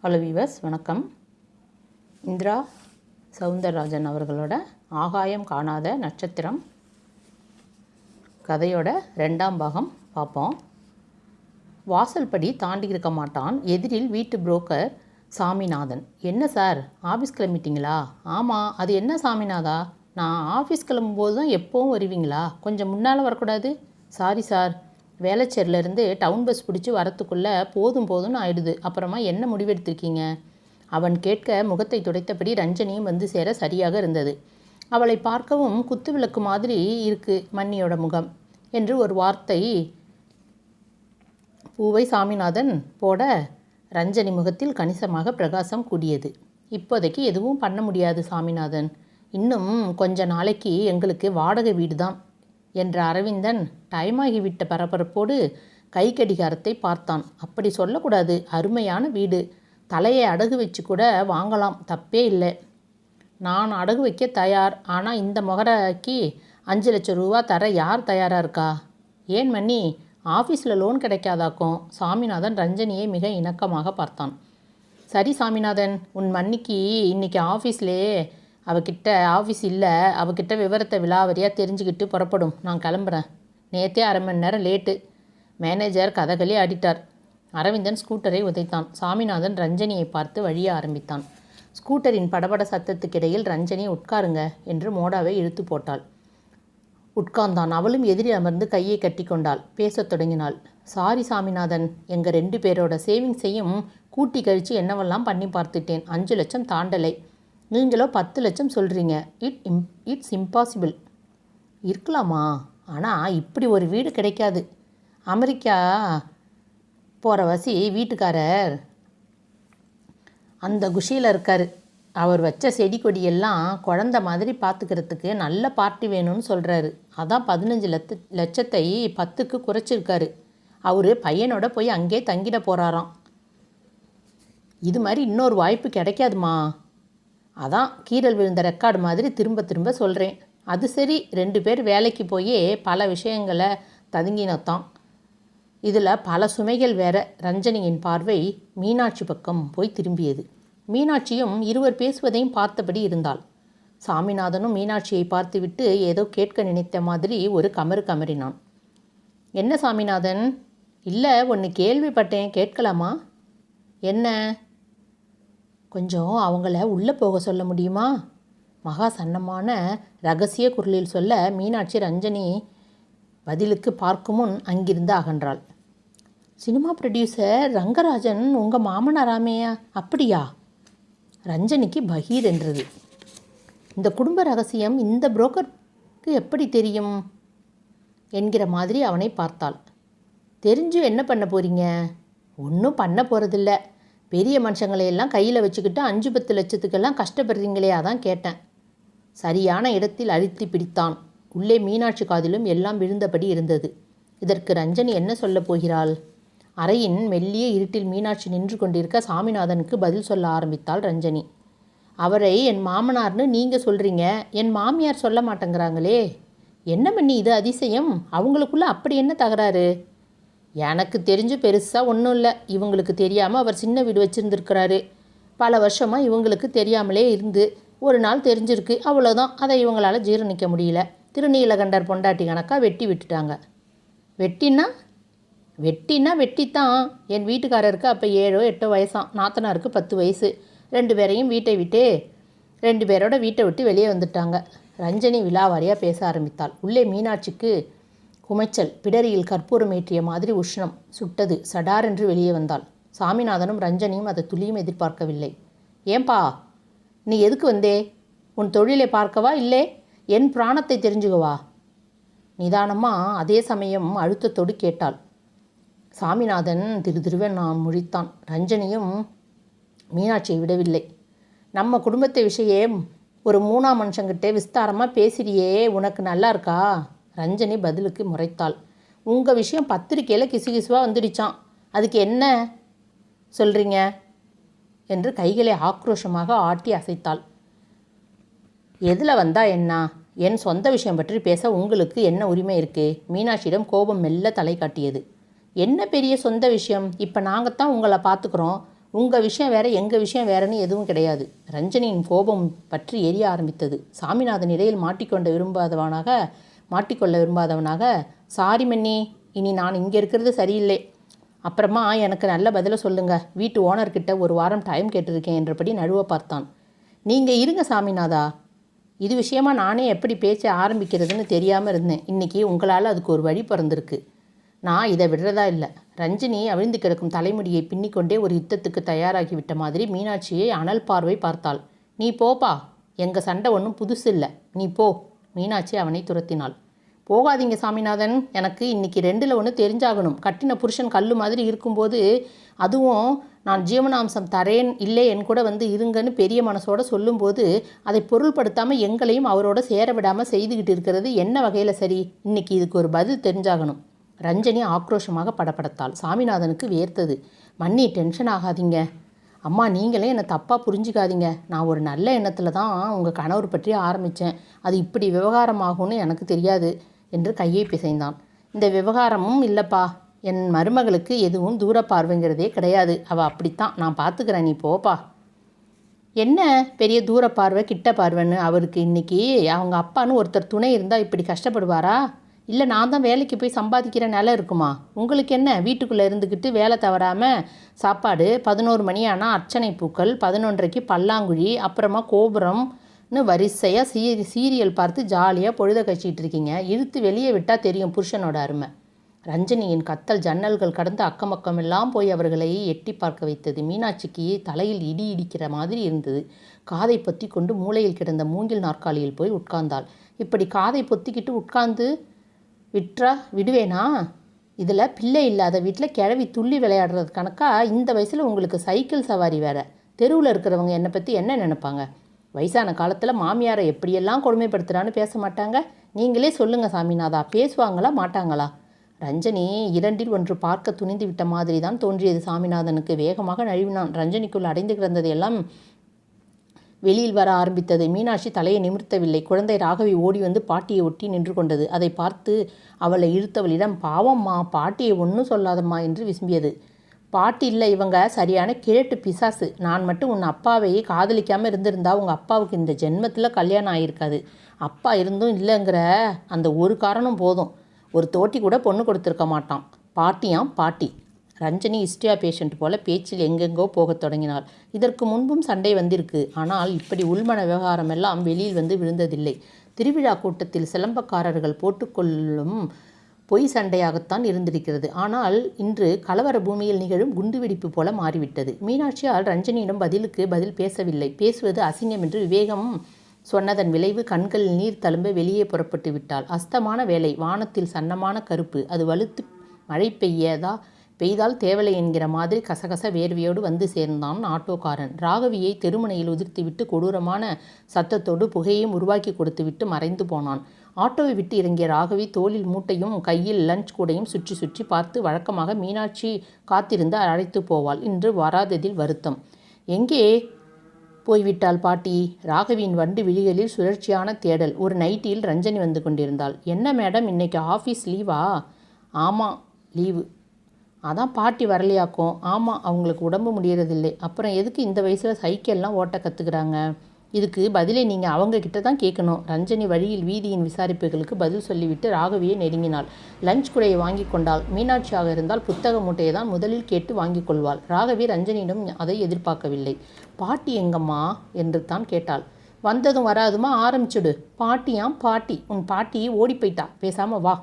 Hello viewers, வணக்கம். இந்திரா சவுந்தரராஜன் அவர்களோட ஆகாயம் காணாத நட்சத்திரம் கதையோட 2ஆம் பாகம் பார்ப்போம். வாசல்படி தாண்டி இருக்க மாட்டான் எதிரில் வீட்டு புரோக்கர் சாமிநாதன். என்ன சார், ஆஃபீஸ் கிளம்பிட்டீங்களா? ஆமாம். அது என்ன சாமிநாதா, நான் ஆஃபீஸ் கிளம்பும்போது தான் எப்போவும் வருவீங்களா? கொஞ்சம் முன்னால் வரக்கூடாது? சாரி சார், வேளச்சேரியிலேருந்து டவுன் பஸ் பிடிச்சி வரத்துக்குள்ளே போதும்னு ஆயிடுது. அப்புறமா என்ன முடிவெடுத்திருக்கீங்க? அவன் கேட்க முகத்தை துடைத்தபடி ரஞ்சனியும் வந்து சேர சரியாக இருந்தது. அவளை பார்க்கவும் குத்துவிளக்கு மாதிரி இருக்கு மன்னியோட முகம் என்று ஒரு வார்த்தை பூவை சாமிநாதன் போட ரஞ்சனி முகத்தில் கணிசமாக பிரகாசம் கூடியது. இப்போதைக்கு எதுவும் பண்ண முடியாது சாமிநாதன், இன்னும் கொஞ்ச நாளைக்கு எங்களுக்கு வாடகை வீடு தான் என்ற அரவிந்தன் டைமாகிவிட்ட பரபரப்போடு கை கடிகாரத்தை பார்த்தான். அப்படி சொல்லக்கூடாது, அருமையான வீடு, தலையை அடகு வச்சு கூட வாங்கலாம், தப்பே இல்லை. நான் அடகு வைக்க தயார், ஆனால் இந்த முகரைக்கு 5 லட்சம் ரூபா தர யார் தயாராக இருக்கா? ஏன் மன்னி, ஆஃபீஸில் லோன் கிடைக்காதாக்கும்? சாமிநாதன் ரஞ்சனியை மிக இணக்கமாக பார்த்தான். சரி சாமிநாதன், உன் மன்னிக்கு இன்றைக்கி ஆஃபீஸ்லேயே அவகிட்ட ஆஃபீஸ் இல்லை, அவகிட்ட விவரத்தை விலாவரியாக தெரிஞ்சுக்கிட்டு புறப்படும். நான் கிளம்புறேன். நேற்றே 1/2 மணி நேரம் லேட்டு. மேனேஜர் கதகளி ஆடிட்டார். அரவிந்தன் ஸ்கூட்டரை உதைத்தான். சாமிநாதன் ரஞ்சனியை பார்த்து வழிய ஆரம்பித்தான். ஸ்கூட்டரின் படபட சத்தத்துக்கிடையில் ரஞ்சனி உட்காருங்க என்று மோடாவை இழுத்து போட்டாள். உட்கார்ந்தான். அவளும் எதிரி அமர்ந்து கையை கட்டி கொண்டாள். பேசத் தொடங்கினாள். சாரி சாமிநாதன், எங்கள் 2 பேரோட சேவிங்ஸையும் கூட்டி கழித்து என்னவெல்லாம் பண்ணி பார்த்துட்டேன். 5 லட்சம் தாண்டலை. நீங்களோ 10 லட்சம் சொல்கிறீங்க. It's impossible. இருக்கலாமா, ஆனால் இப்படி ஒரு வீடு கிடைக்காது. அமெரிக்கா போகிற வசி வீட்டுக்காரர் அந்த குஷியில் இருக்கார். அவர் வச்ச செடி கொடியெல்லாம் குழந்த மாதிரி பார்த்துக்கிறதுக்கு நல்ல பார்ட்டி வேணும்னு சொல்கிறாரு. அதான் 15 லட்சத்தை 10க்கு குறைச்சிருக்காரு. அவர் பையனோட போய் அங்கே தங்கிட போகிறாராம். இது மாதிரி இன்னொரு வாய்ப்பு கிடைக்காதுமா. அதான் கீரல் விழுந்த ரெக்கார்டு மாதிரி திரும்ப திரும்ப சொல்கிறேன். அது சரி, 2 பேர் வேலைக்கு போய் பல விஷயங்களை ததுங்கினத்தான். இதில் பல சுமைகள் வேற. ரஞ்சனியின் பார்வை மீனாட்சி பக்கம் போய் திரும்பியது. மீனாட்சியும் இருவர் பேசுவதையும் பார்த்தபடி இருந்தாள். சாமிநாதனும் மீனாட்சியை பார்த்துவிட்டு ஏதோ கேட்க நினைத்த மாதிரி ஒரு கமறினான். என்ன சாமிநாதன்? இல்லை, ஒன்று கேள்விப்பட்டேன், கேட்கலாமா? என்ன? கொஞ்சம் அவங்கள உள்ளே போக சொல்ல முடியுமா? மகா சன்னமான ரகசிய குரலில் சொல்ல மீனாட்சி ரஞ்சனி பதிலுக்கு பார்க்கும் முன் அங்கிருந்து அகன்றாள். சினிமா ப்ரொடியூசர் ரங்கராஜன் உங்கள் மாமனாராமையா? அப்படியா? ரஞ்சனிக்கு பகீர் என்றது. இந்த குடும்ப ரகசியம் இந்த புரோக்கருக்கு எப்படி தெரியும் என்கிற மாதிரி அவனை பார்த்தாள். தெரிஞ்சு என்ன பண்ண போகிறீங்க? ஒன்றும் பண்ண போகிறதில்ல. பெரிய மனுஷங்களையெல்லாம் கையில் வச்சுக்கிட்டு 5-10 லட்சத்துக்கெல்லாம் கஷ்டப்படுறீங்களே, அதான் கேட்டேன். சரியான இடத்தில் அழுத்தி பிடித்தான். உள்ளே மீனாட்சி காதிலும் எல்லாம் விழுந்தபடி இருந்தது. இதற்கு ரஞ்சனி என்ன சொல்லப் போகிறாள்? அறையின் மெல்லிய இருட்டில் மீனாட்சி நின்று கொண்டிருக்க சாமிநாதனுக்கு பதில் சொல்ல ஆரம்பித்தாள் ரஞ்சனி. அவரை என் மாமனார்னு நீங்கள் சொல்கிறீங்க, என் மாமியார் சொல்ல மாட்டேங்கிறாங்களே. என்ன பண்ணி இது அதிசயம்? அவங்களுக்குள்ள அப்படி என்ன தகராறு? எனக்கு தெரிஞ்சு பெருசாக ஒன்றும் இல்லை. இவங்களுக்கு தெரியாமல் அவர் சின்ன வீடு வச்சுருந்துருக்கிறாரு. பல வருஷமாக இவங்களுக்கு தெரியாமலே இருந்து ஒரு நாள் தெரிஞ்சிருக்கு, அவ்வளோதான். அதை இவங்களால் ஜீரணிக்க முடியல. திருநீலகண்டர் பொண்டாட்டி கணக்காக வெட்டி விட்டுட்டாங்க. வெட்டினா வெட்டித்தான். என் வீட்டுக்காரருக்கு அப்போ 7-8 வயசாம். நாத்தனாருக்கு 10 வயசு. 2 பேரையும் ரெண்டு பேரோட வீட்டை விட்டு வெளியே வந்துட்டாங்க. ரஞ்சனி விலாவாரியாக பேச ஆரம்பித்தாள். உள்ளே மீனாட்சிக்கு குமைச்சல், பிடரியில் கற்பூரம் ஏற்றிய மாதிரி உஷ்ணம் சுட்டது. சடாரென்று வெளியே வந்தாள். சாமிநாதனும் ரஞ்சனியும் அதை துளியும் எதிர்பார்க்கவில்லை. ஏன்பா, நீ எதுக்கு வந்தே? உன் தொழிலை பார்க்கவா, இல்லை என் பிராணத்தை தெரிஞ்சுக்கவா? நிதானமாக அதே சமயம் அழுத்தத்தோடு கேட்டாள். சாமிநாதன் திருதிருவன் நான் முழித்தான். ரஞ்சனியும் மீனாட்சியை விடவில்லை. நம்ம குடும்பத்தை விஷயம் ஒரு 3ஆம் மனுஷங்கிட்டே விஸ்தாரமாக பேசுறியே, உனக்கு நல்லா இருக்கா? ரஞ்சனி பதிலுக்கு முறைத்தாள். உங்கள் விஷயம் பத்திரிக்கையில் கிசுகிசுவாக வந்துடுச்சான், அதுக்கு என்ன சொல்கிறீங்க என்று கைகளை ஆக்ரோஷமாக ஆட்டி அசைத்தாள். எதில் வந்தா என்ன? என் சொந்த விஷயம் பற்றி பேச உங்களுக்கு என்ன உரிமை இருக்குது? மீனாட்சியிடம் கோபம் மெல்ல தலை காட்டியது. என்ன பெரிய சொந்த விஷயம்? இப்போ நாங்கள் தான் உங்களை பார்த்துக்குறோம். உங்கள் விஷயம் வேறு எங்கள் விஷயம் வேறுன்னு எதுவும் கிடையாது. ரஞ்சனியின் கோபம் பற்றி எரிய ஆரம்பித்தது. சாமிநாதன் இடையில் மாட்டிக்கொள்ள விரும்பாதவனாக சாரி மன்னி, இனி நான் இங்கே இருக்கிறது சரியில்லை. அப்புறமா எனக்கு நல்ல பதிலை சொல்லுங்கள். வீட்டு ஓனர்கிட்ட ஒரு வாரம் டைம் கேட்டிருக்கேன் என்றபடி நழுவ பார்த்தான். நீங்கள் இருங்க சாமிநாதா, இது விஷயமா நானே எப்படி பேச்ச ஆரம்பிக்கிறதுன்னு தெரியாமல் இருந்தேன். இன்றைக்கி உங்களால் அதுக்கு ஒரு வழி பிறந்திருக்கு. நான் இதை விடுறதா இல்லை. ரஞ்சினி அவிழ்ந்து கிடக்கும் தலைமுடியை பின்னிக்கொண்டே ஒரு யுத்தத்துக்கு தயாராகிவிட்ட மாதிரி மீனாட்சியை அனல் பார்வை பார்த்தாள். நீ போப்பா, எங்கள் சண்டை ஒன்றும் புதுசு இல்லை, நீ போ. மீனாட்சி அவனை துரத்தினாள். போகாதீங்க சாமிநாதன், எனக்கு இன்றைக்கி 2ல் 1 தெரிஞ்சாகணும். கட்டின புருஷன் கல் மாதிரி இருக்கும்போது, அதுவும் நான் ஜீவனாம்சம் தரேன் இல்லை என் கூட வந்து இருங்கன்னு பெரிய மனசோட சொல்லும்போது அதை பொருள்படுத்தாமல் எங்களையும் அவரோட சேர விடாமல் செய்துக்கிட்டு இருக்கிறது என்ன வகையில் சரி? இன்றைக்கி இதுக்கு ஒரு பதில் தெரிஞ்சாகணும். ரஞ்சனி ஆக்ரோஷமாக படப்படத்தாள். சாமிநாதனுக்கு வேர்த்தது. மன்னி, டென்ஷன் ஆகாதீங்க. அம்மா, நீங்களே என்னை தப்பாக புரிஞ்சிக்காதீங்க. நான் ஒரு நல்ல எண்ணத்தில் தான் உங்கள் கணவர் பற்றி ஆரம்பித்தேன். அது இப்படி விவகாரமாகும்னு எனக்கு தெரியாது என்று கையை பிசைந்தான். இந்த விவகாரமும் இல்லைப்பா, என் மருமகளுக்கு எதுவும் தூர பார்வைங்கிறதே கிடையாது. அவள் அப்படித்தான், நான் பார்த்துக்கிறேன், நீ போப்பா. என்ன பெரிய தூர பார்வை கிட்ட பார்வைன்னு? அவருக்கு இன்றைக்கி அவங்க அப்பான்னு ஒருத்தர் துணை இருந்தால் இப்படி கஷ்டப்படுவாரா? இல்லை நான் தான் வேலைக்கு போய் சம்பாதிக்கிற நிலை இருக்குமா? உங்களுக்கு என்ன, வீட்டுக்குள்ளே இருந்துக்கிட்டு வேலை தவறாமல் சாப்பாடு, 11 மணி ஆனால் அர்ச்சனை பூக்கள், 11:30க்கு பல்லாங்குழி, அப்புறமா கோபுரம்னு வரிசையாக சீரியல் பார்த்து ஜாலியாக பொழுத கழிச்சிக்கிட்டு இருக்கீங்க. இழுத்து வெளியே விட்டால் தெரியும் புருஷனோட அருமை. ரஞ்சனியின் கத்தல் ஜன்னல்கள் கடந்து அக்கமக்கமெல்லாம் போய் அவர்களை எட்டி பார்க்க வைத்தது. மீனாட்சிக்கு தலையில் இடி இடிக்கிற மாதிரி இருந்தது. காதை பொத்தி கொண்டு மூலையில் கிடந்த மூங்கில் நாற்காலியில் போய் உட்கார்ந்தாள். இப்படி காதை பொத்திக்கிட்டு உட்கார்ந்து விடுவேனா? இதில் பிள்ளை இல்லாத வீட்டில் கிழவி துள்ளி விளையாடுறது கணக்கா? இந்த வயசில் உங்களுக்கு சைக்கிள் சவாரி வேறு. தெருவில் இருக்கிறவங்க என்னை பற்றி என்ன நினைப்பாங்க? வயசான காலத்தில் மாமியாரை எப்படியெல்லாம் கொடுமைப்படுத்துகிறான்னு பேச மாட்டாங்க? நீங்களே சொல்லுங்கள் சாமிநாதா, பேசுவாங்களா மாட்டாங்களா? ரஞ்சனி 2ல் 1 பார்க்க துணிந்து விட்ட மாதிரி தான் தோன்றியது சாமிநாதனுக்கு. வேகமாக நழுவினான். ரஞ்சனிக்குள் அடைந்து கிடந்தது எல்லாம் வெளியில் வர ஆரம்பித்தது. மீனாட்சி தலையை நிமிர்த்தவில்லை. குழந்தை ராகவி ஓடி வந்து பாட்டியை ஒட்டி நின்று கொண்டது. அதை பார்த்து அவளை இழுத்தவளிடம், பாவம்மா, பாட்டியை ஒன்றும் சொல்லாதம்மா என்று விசும்பியது. பாட்டி இல்லை, இவங்க சரியான கிழட்டு பிசாசு. நான் மட்டும் உன் அப்பாவை காதலிக்காமல் இருந்திருந்தா உங்கள் அப்பாவுக்கு இந்த ஜென்மத்தில் கல்யாணம் ஆகியிருக்காது. அப்பா இருந்தும் இல்லைங்கிற அந்த ஒரு காரணம் போதும். ஒரு தோட்டி கூட பொண்ணு கொடுத்துருக்க மாட்டான். பாட்டியாம் பாட்டி. ரஞ்சனி ஹிஸ்டியா பேஷண்ட் போல பேச்சில் எங்கெங்கோ போகத் தொடங்கினாள். இதற்கு முன்பும் சண்டை வந்திருக்கு. ஆனால் இப்படி உள்மன விவகாரம் எல்லாம் வெளியில் வந்து விழுந்ததில்லை. திருவிழா கூட்டத்தில் சிலம்பக்காரர்கள் போட்டுக்கொள்ளும் பொய் சண்டையாகத்தான் இருந்திருக்கிறது. ஆனால் இன்று கலவர பூமியில் நிகழும் குண்டுவெடிப்பு போல மாறிவிட்டது. மீனாட்சியால் ரஞ்சனியிடம் பதிலுக்கு பதில் பேசவில்லை. பேசுவது அசிங்கம் என்று விவேகம் சொன்னதன் விளைவு கண்களில் நீர் தழும்ப வெளியே புறப்பட்டு விட்டாள். அஸ்தமான வேலை. வானத்தில் சன்னமான கருப்பு. அது வலுத்து மழை பெய்தால் தேவலை என்கிற மாதிரி கசகச வேர்வையோடு வந்து சேர்ந்தான் ஆட்டோக்காரன். ராகவியை தெருமுனையில் உதிர்த்திவிட்டு கொடூரமான சத்தத்தோடு புகையையும் உருவாக்கி கொடுத்துவிட்டு மறைந்து போனான். ஆட்டோவை விட்டு இறங்கிய ராகவி தோளில் மூட்டையும் கையில் லஞ்ச் கூடையும் சுற்றி சுற்றி பார்த்து வழக்கமாக மீனாட்சி காத்திருந்து அழைத்து போவாள். இன்று வராததில் வருத்தம். எங்கே போய்விட்டாள் பாட்டி? ராகவியின் வண்டு விழிகளில் சுழற்சியான தேடல். ஒரு நைட்டியில் ரஞ்சனி வந்து கொண்டிருந்தாள். என்ன மேடம், இன்னைக்கு ஆஃபீஸ் லீவா? ஆமாம், லீவு. அதான் பாட்டி வரலையாக்கும். ஆமாம், அவங்களுக்கு உடம்பு முடியறதில்லை. அப்புறம் எதுக்கு இந்த வயசில் சைக்கிள்லாம் ஓட்ட கற்றுக்குறாங்க? இதுக்கு பதிலை நீங்கள் அவங்கக்கிட்ட தான் கேட்கணும். ரஞ்சனி வழியில் வீதியின் விசாரிப்புகளுக்கு பதில் சொல்லிவிட்டு ராகவியை நெருங்கினாள். லஞ்ச் குடையை வாங்கி கொண்டாள். மீனாட்சியாக இருந்தால் புத்தக மூட்டையை தான் முதலில் கேட்டு வாங்கி கொள்வாள். ராகவி ரஞ்சனியிடம் அதை எதிர்பார்க்கவில்லை. பாட்டி எங்கம்மா என்று தான் கேட்டாள். வந்ததும் வராதுமா ஆரம்பிச்சுடு. பாட்டியாம் பாட்டி. உன் பாட்டி ஓடி போயிட்டா, பேசாமல் வா.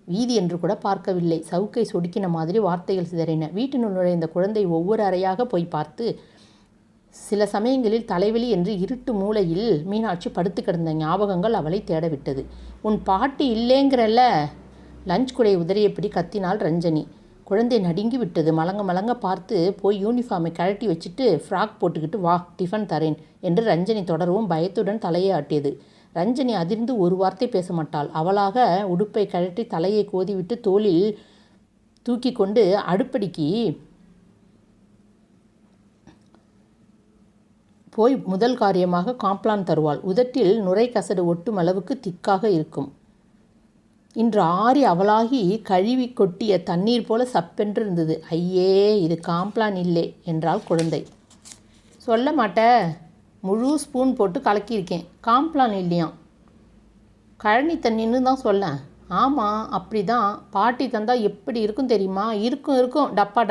வீதி என்று கூட பார்க்கவில்லை. சவுக்கை சொடுக்கின மாதிரி வார்த்தைகள் சிதறின. வீட்டினுள் நுழைந்த குழந்தை ஒவ்வொரு அறையாக போய் பார்த்து சில சமயங்களில் தலைவலி என்று இருட்டு மூலையில் மீனாட்சி படுத்து கிடந்த ஞாபகங்கள் அவளை தேடவிட்டது. உன் பாட்டி இல்லேங்கிறல்ல. லஞ்ச் குடை உதறியபடி கத்தினாள் ரஞ்சனி. குழந்தை நடுங்கி விட்டது. மலங்க பார்த்து போய் யூனிஃபார்மை கழட்டி வச்சுட்டு ஃப்ராக் போட்டுக்கிட்டு வா, டிஃபன் தரேன் என்று ரஞ்சனி தொடரவும் பயத்துடன் தலையை ஆட்டியது. ரஞ்சனி அதிர்ந்து ஒரு வார்த்தை பேச மாட்டாள். அவளாக உடுப்பை கழட்டி தலையை கோதிவிட்டு தோளில் தூக்கி கொண்டு அடுப்படிக்கு போய் முதல் காரியமாக காம்ப்ளான் தருவாள். உதட்டில் நுரை கசடு ஒட்டும் அளவுக்கு திக்காக இருக்கும். இன்று ஆறி அவளாகி கழுவி கொட்டிய தண்ணீர் போல சப்பென்று இருந்தது. ஐயே, இது காம்ப்ளான் இல்லை என்றாள் குழந்தை. சொல்ல மாட்ட? முழு ஸ்பூன் போட்டு கலக்கியிருக்கேன். காம்ப்ளான் இல்லையாம். கழனி தண்ணின்னு தான் சொல்லேன். ஆமாம், அப்படி தான். பாட்டி தந்தால் எப்படி இருக்கும் தெரியுமா? இருக்கும் டப்பா